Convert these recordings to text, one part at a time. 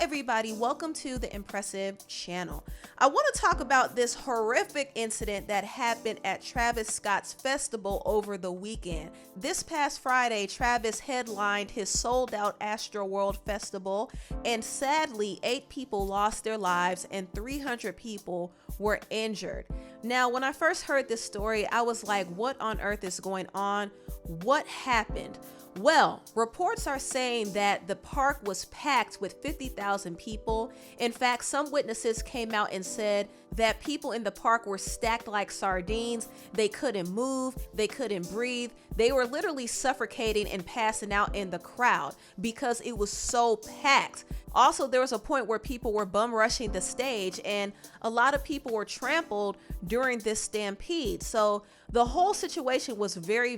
everybody, welcome to the Empressive channel. I want to talk about this horrific incident that happened at Travis Scott's festival over the weekend. This past Friday, Travis headlined his sold-out Astroworld Festival, and sadly, 8 people lost their lives and 300 people were injured. Now, when I first heard this story, I was like, what on earth is going on? What happened? Well, reports are saying that the park was packed with 50,000 people. In fact, some witnesses came out and said that people in the park were stacked like sardines. They couldn't move, they couldn't breathe. They were literally suffocating and passing out in the crowd because it was so packed. Also, there was a point where people were bum rushing the stage and a lot of people were trampled during this stampede. So the whole situation was very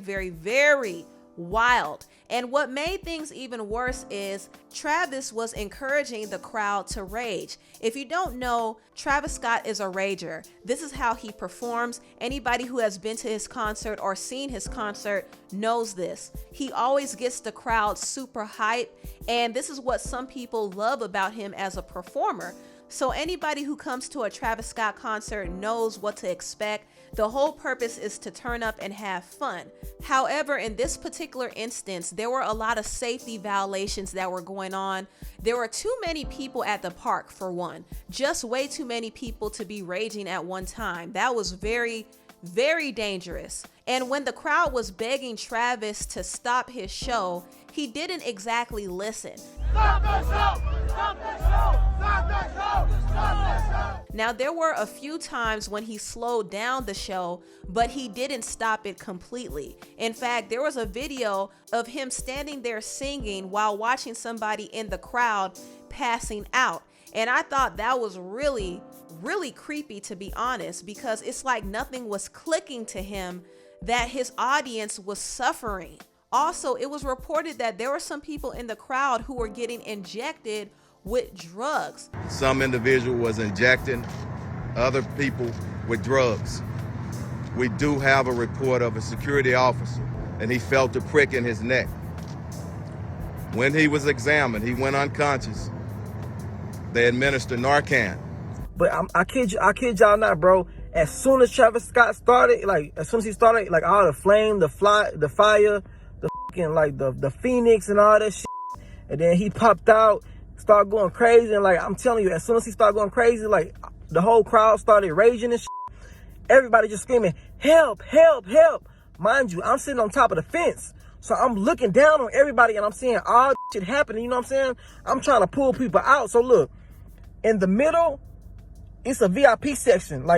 wild. And what made things even worse is Travis was encouraging the crowd to rage. If you don't know, Travis Scott is a rager. This is how he performs. Anybody who has been to his concert or seen his concert knows this. He always gets the crowd super hype, and this is what some people love about him as a performer. So anybody who comes to a Travis Scott concert knows what to expect. The whole purpose is to turn up and have fun. However, in this particular instance, there were a lot of safety violations that were going on. There were too many people at the park, for one. Just way too many people to be raging at one time. That was very dangerous. And when the crowd was begging Travis to stop his show, he didn't exactly listen. Stop the show! Stop the show! Stop the show! Stop the show! Now, there were a few times when he slowed down the show, but he didn't stop it completely. In fact, there was a video of him standing there singing while watching somebody in the crowd passing out. And I thought that was really creepy, to be honest, because it's like nothing was clicking to him that his audience was suffering. Also, it was reported that there were some people in the crowd who were getting injected with drugs. Some individual was injecting other people with drugs. We do have a report of a security officer, and he felt a prick in his neck. When he was examined, he went unconscious. They administered Narcan. But I kid y'all not, bro. As soon as Travis Scott started, as soon as he started, all the flame, the fire, the fucking, the Phoenix and all that shit. And then he popped out, started going crazy. And I'm telling you, as soon as he started going crazy, the whole crowd started raging and shit. Everybody just screaming, help, help, help. Mind you, I'm sitting on top of the fence. So I'm looking down on everybody and I'm seeing all shit happening. You know what I'm saying? I'm trying to pull people out. So look, in the middle, it's a VIP section,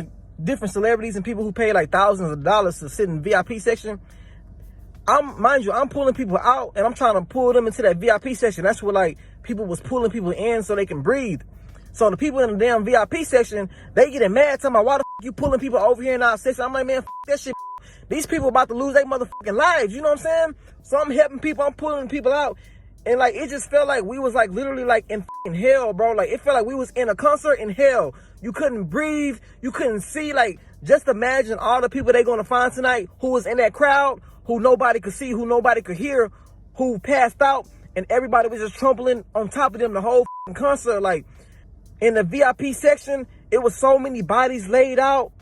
different celebrities and people who pay thousands of dollars to sit in the VIP section. Mind you, I'm pulling people out and I'm trying to pull them into that VIP section. That's where people was pulling people in so they can breathe. So the people in the damn VIP section, they getting mad, talking about why the you pulling people over here in our section. I'm like, man, that shit. These people about to lose their motherfucking lives. You know what I'm saying? So I'm helping people, I'm pulling people out. And it just felt like we was literally in fucking hell, bro. It felt like we was in a concert in hell. You couldn't breathe. You couldn't see. Just imagine all the people they gonna find tonight who was in that crowd, who nobody could see, who nobody could hear, who passed out, and everybody was just trampling on top of them the whole fucking concert. In the VIP section, it was so many bodies laid out.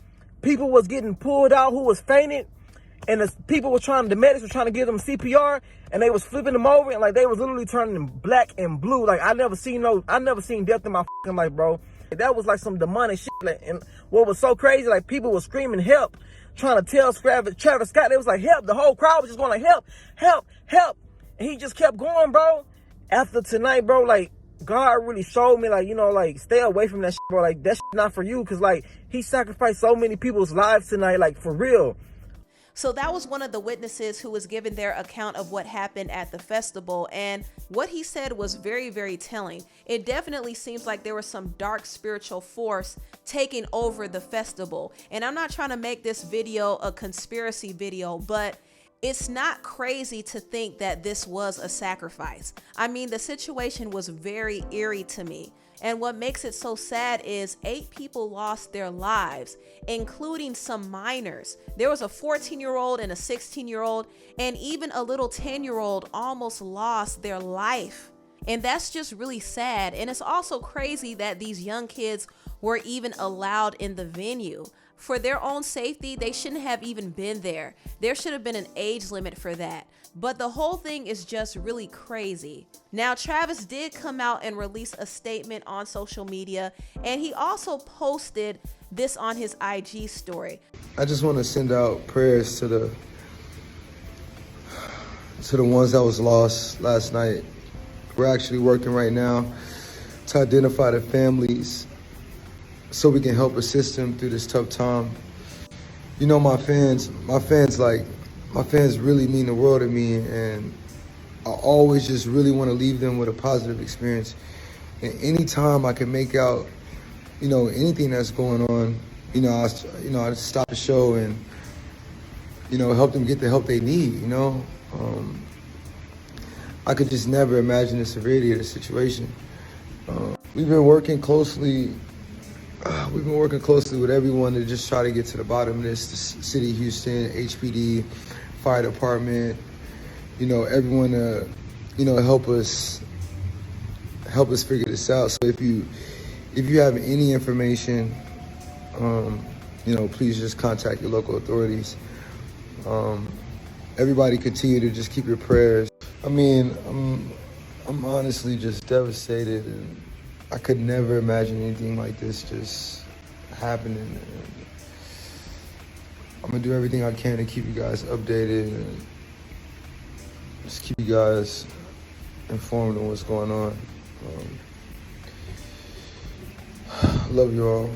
People was getting pulled out who was fainted. And the medics were trying to give them CPR, and they was flipping them over, and they was literally turning them black and blue. I never seen death in my fucking life, bro. That was some demonic shit. And what was so crazy, people were screaming help, trying to tell Travis Scott. They was help. The whole crowd was just going help, help, help. And he just kept going, bro. After tonight, bro, God really showed me, stay away from that shit, bro. That shit not for you, because he sacrificed so many people's lives tonight, for real. So that was one of the witnesses who was giving their account of what happened at the festival. And what he said was very telling. It definitely seems like there was some dark spiritual force taking over the festival. And I'm not trying to make this video a conspiracy video, but it's not crazy to think that this was a sacrifice. I mean, the situation was very eerie to me. And what makes it so sad is 8 people lost their lives, including some minors. There was a 14-year-old and a 16-year-old, and even a little 10-year-old almost lost their life. And that's just really sad. And it's also crazy that these young kids were even allowed in the venue. For their own safety, they shouldn't have even been there. There should have been an age limit for that. But the whole thing is just really crazy. Now, Travis did come out and release a statement on social media, and he also posted this on his IG story. I just want to send out prayers to the ones that was lost last night. We're actually working right now to identify the families so we can help assist them through this tough time. You know, my fans really mean the world to me, and I always just really want to leave them with a positive experience. And anytime I can make out, you know, anything that's going on, I stop the show and, you know, help them get the help they need, you know. I could just never imagine the severity of the situation. We've been working closely with everyone to just try to get to the bottom of this. The City of Houston, HPD, Fire Department, you know, everyone to, you know, help us figure this out. So if you have any information, you know, please just contact your local authorities. Everybody continue to just keep your prayers. I mean, I'm honestly just devastated, and I could never imagine anything like this just happening. And I'm gonna do everything I can to keep you guys updated and just keep you guys informed on what's going on. Love you all.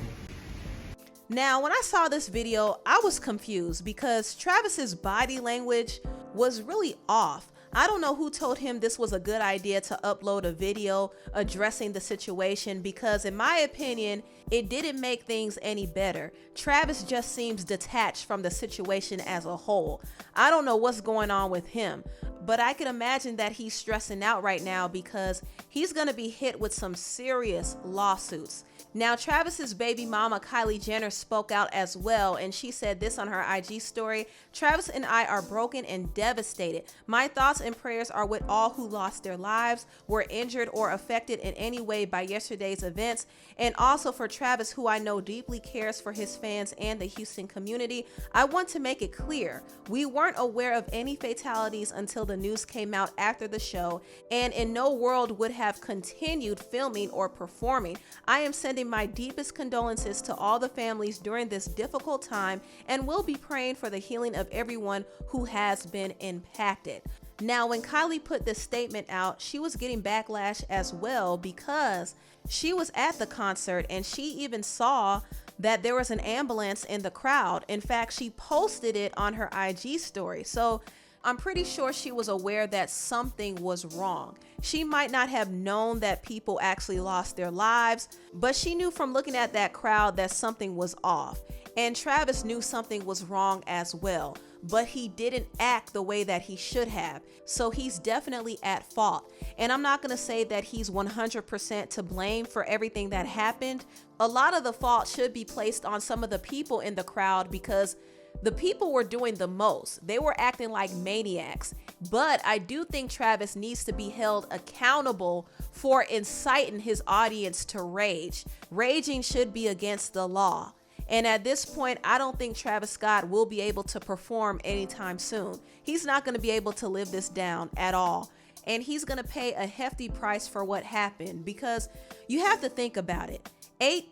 Now, when I saw this video, I was confused because Travis's body language was really off. I don't know who told him this was a good idea to upload a video addressing the situation, because in my opinion, it didn't make things any better. Travis just seems detached from the situation as a whole. I don't know what's going on with him, but I can imagine that he's stressing out right now because he's going to be hit with some serious lawsuits. Now, Travis's baby mama, Kylie Jenner, spoke out as well, and she said this on her IG story: "Travis and I are broken and devastated. My thoughts and prayers are with all who lost their lives, were injured or affected in any way by yesterday's events, and also for Travis, who I know deeply cares for his fans and the Houston community. I want to make it clear, we weren't aware of any fatalities until the news came out after the show, and in no world would have continued filming or performing. I am sending my deepest condolences to all the families during this difficult time, and will be praying for the healing of everyone who has been impacted." Now, when Kylie put this statement out, she was getting backlash as well, because she was at the concert and she even saw that there was an ambulance in the crowd. In fact, she posted it on her IG story. So I'm pretty sure she was aware that something was wrong. She might not have known that people actually lost their lives, but she knew from looking at that crowd that something was off. And Travis knew something was wrong as well, but he didn't act the way that he should have. So he's definitely at fault. And I'm not gonna say that he's 100% to blame for everything that happened. A lot of the fault should be placed on some of the people in the crowd, because the people were doing the most. They were acting like maniacs. But I do think Travis needs to be held accountable for inciting his audience to rage. Raging should be against the law. And at this point, I don't think Travis Scott will be able to perform anytime soon. He's not going to be able to live this down at all. And he's going to pay a hefty price for what happened, because you have to think about it. 8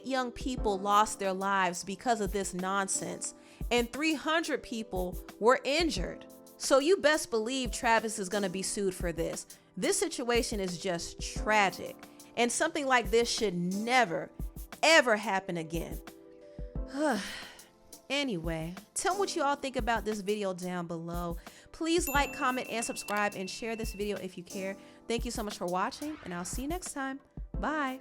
young people lost their lives because of this nonsense, and 300 people were injured. So you best believe Travis is going to be sued for this. This situation is just tragic, and something like this should never, ever happen again. Anyway, tell me what you all think about this video down below. Please like, comment, and subscribe, and share this video if you care. Thank you so much for watching, and I'll see you next time. Bye.